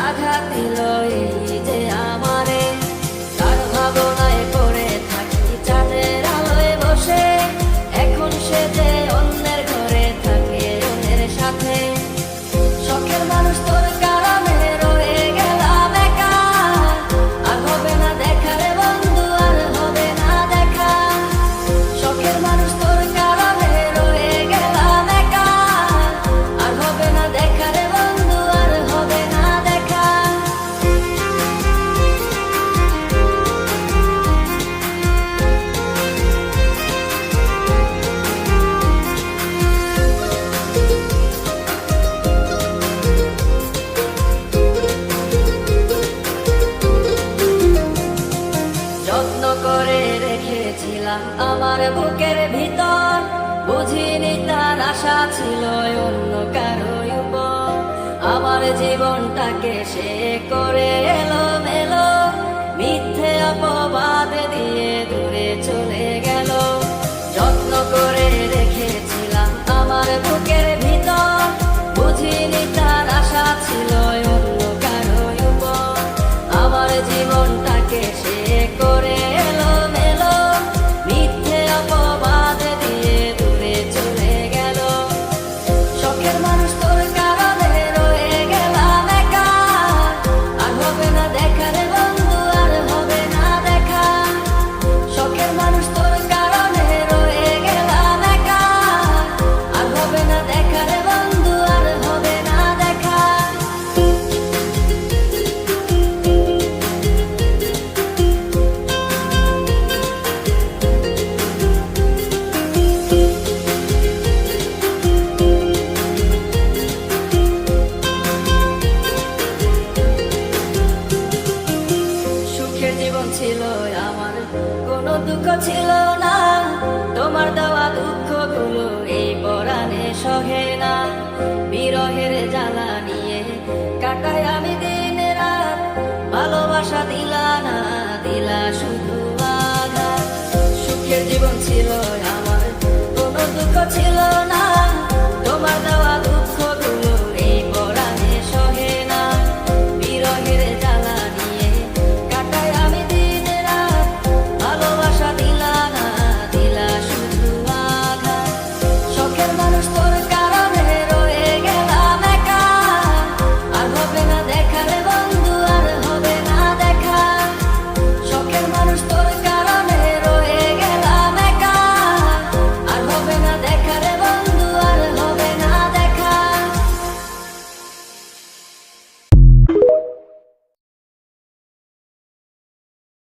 আঘাত দিল এই যে আমারে। তার ভাবনায় পড়ে থাকি চাঁদের আলোয় বসে, এখন সে যে অন্যের ঘরে থাকে অন্যের সাথে। শখের মানুষ তোর কারণে রয়ে গেলাম একা, আর হবে না দেখা রে বন্ধু, আর হবে না দেখা। শখের মানুষ তোর কারণে রয়ে গেলাম একা, আর হবে না দেখা রে বন্ধু, আর হবে না দেখা। যত্ন করে রেখেছিলাম আমার বুকের ভিতর, বুঝিনি তার আশা ছিল অন্য কারো উপর। আমার জীবনটাকে সে করে এলো মেলো, মিথ্যে অপবাদ দিয়ে দূরে চলে গেল। যত্ন করে রেখেছিলাম আমার বুকের ভিতর, বুঝিনি তার আশা ছিল অন্য কারো উপর। আমার জীবনটাকে সে করে এলো মেলো, মিথ্যে অপবাদ দিয়ে দূরে চলে গেল। শখের মানুষ তোর কারণে রয়ে গেলাম একা, আর হবে না দেখা রে বন্ধু, আর হবে না দেখা। শখের মানুষ তোর কারণে রয়ে গেলাম একা, আর হবে না দেখা রে বন্ধু, আর হবে না দেখা। সুখের জীবন ছিল আমার, কোনো দুঃখ ছিল না। তোমার দেওয়া দুঃখগুলো এই পরাণে সহে না। বিরহের জ্বালা নিয়ে কাটাই আমি দিন রাত, ভালোবাসা দিলা না, দিলা শুধু আঘাত। সুখের জীবন ছিল আমার, কোনো দুঃখ ছিল না।